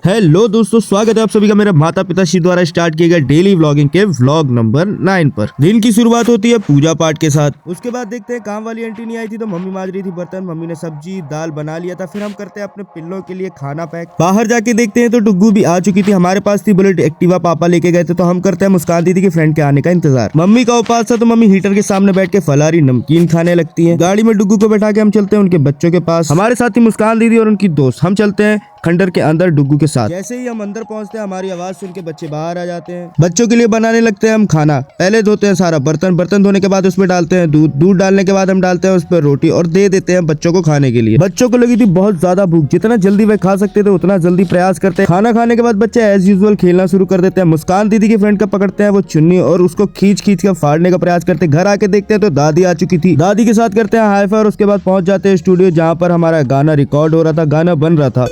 Hello दोस्तों, स्वागत है आप सभी का मेरे माता पिताश्री द्वारा स्टार्ट किए गए डेली व्लॉगिंग के व्लॉग नंबर 9 पर। दिन की शुरुआत होती है पूजा पाठ के साथ। उसके बाद देखते हैं काम वाली आंटी नहीं आई थी तो मम्मी मांज रही थी बर्तन। मम्मी ने सब्जी दाल बना लिया था। फिर हम करते हैं अपने पिल्लों के लिए खाना पैक। बाहर जाके देखते हैं तो डुग्गू भी आ चुकी थी। हमारे पास थी बुलेट एक्टिवा, पापा लेके गए थे तो हम करते हैं मुस्कान दीदी के फ्रेंड के आने का इंतजार। मम्मी का उपास था तो मम्मी हीटर के सामने बैठ के फलारी नमकीन खाने लगती है। गाड़ी में डुग्गू को बैठा के हम चलते हैं उनके बच्चों के पास। हमारे साथ थी मुस्कान दीदी और उनकी दोस्त। हम चलते हैं खंडर के अंदर डुग्गू के साथ। जैसे ही हम अंदर पहुंचते हैं हमारी आवाज सुन के बच्चे बाहर आ जाते हैं। बच्चों के लिए बनाने लगते हैं हम खाना। पहले धोते हैं सारा बर्तन धोने के बाद उसमें डालते हैं दूध डालने के बाद हम डालते हैं उस पर रोटी और दे देते हैं बच्चों को खाने के लिए। बच्चों को लगी थी बहुत ज्यादा भूख, जितना जल्दी वे खा सकते थे उतना जल्दी प्रयास करते हैं। खाना खाने के बाद बच्चे एज यूजुअल खेलना शुरू कर देते हैं। मुस्कान दीदी की फ्रेंड का पकड़ते हैं वो चुन्नी और उसको खींच कर फाड़ने का प्रयास करते हैं। घर आके देखते हैं तो दादी आ चुकी थी। दादी के साथ करते हैं हाई फाई और उसके बाद पहुंच जाते हैं स्टूडियो जहाँ पर हमारा गाना रिकॉर्ड हो रहा था, गाना बन रहा था।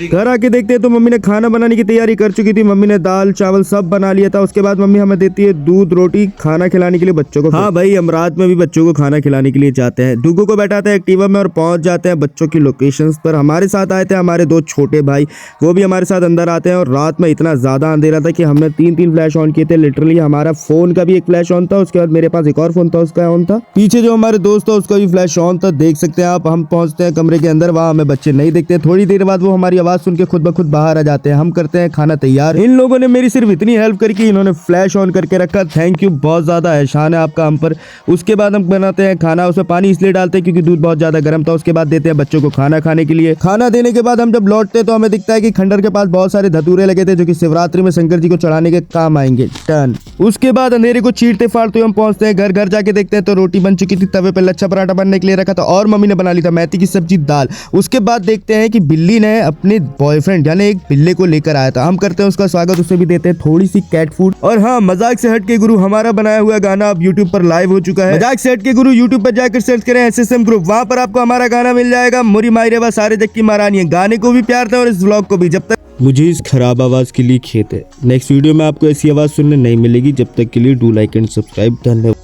घर आके देखते हैं तो मम्मी ने खाना बनाने की तैयारी कर चुकी थी। मम्मी ने दाल चावल सब बना लिया था। उसके बाद मम्मी हमें देती है दूध रोटी खाना खिलाने के लिए बच्चों को। हाँ भाई, हम रात में भी बच्चों को खाना खिलाने के लिए जाते हैं। डुग्गू को बैठाते हैं एक्टिवा में और पहुंच जाते हैं बच्चों की लोकेशंस पर। हमारे साथ आए थे हमारे दो छोटे भाई, वो भी हमारे साथ अंदर आते हैं। और रात में इतना ज्यादा अंधेरा था कि हमने तीन फ्लैश ऑन किए थे। लिटरली हमारा फोन का भी एक फ्लैश ऑन था, उसके बाद मेरे पास एक और फोन था उसका ऑन था। पीछे जो हमारे दोस्त था उसका भी फ्लैश ऑन था, देख सकते हैं आप। हम पहुंचते हैं कमरे के अंदर, वहाँ हमें बच्चे नहीं दिखते। थोड़ी देर बाद वो हमारी आवाज सुन के खुद ब खुद बाहर आ जाते हैं। हम करते हैं खाना तैयार। इन लोगों ने मेरी सिर्फ इतनी हेल्प करी कि इन्होंने फ्लैश ऑन करके रखा। थैंक यू, बहुत ज्यादा एहसान है आपका हम पर। उसके बाद हम बनाते हैं खाना। उसमें पानी इसलिए डालते हैं क्योंकि दूध बहुत ज्यादा गर्म था। उसके बाद देते हैं बच्चों को खाना खाने के लिए। खाना देने के बाद हम जब लौटते हैं तो हमें दिखता है कि खंडर के पास बहुत सारे धतूरे लगे थे जो कि शिवरात्रि में शंकर जी को चढ़ाने के काम आएंगे। टन। उसके बाद अंधेरे को चीरते फाड़ते हम पहुंचते हैं घर जाके देखते हैं तो रोटी बन चुकी थी। तवे पे लच्छा पराठा बनने के लिए रखा था और मम्मी ने बना ली था मेथी की सब्जी दाल। उसके बाद देखते हैं कि बिल्ली ने अपने बॉयफ्रेंड यानी एक बिल्ले को लेकर आया था। हम करते हैं उसका स्वागत, उसे भी देते हैं थोड़ी सी कैट फूड। और हाँ, मजाक से हट के गुरु हमारा बनाया हुआ गाना अब YouTube पर लाइव हो चुका है। मजाक से हट के गुरु YouTube पर जाकर सर्च करें SSM ग्रुप, वहां पर आपको हमारा गाना मिल जाएगा। मुरी मायरेवा सारे जग की महारानी है। गाने को भी प्यार था और इस व्लॉग को भी। जब तक मुझे इस खराब आवाज के लिए खेत है। नेक्स्ट वीडियो में आपको ऐसी आवाज सुनने नहीं मिलेगी। जब तक के लिए डू लाइक एंड सब्सक्राइब। धन्यवाद।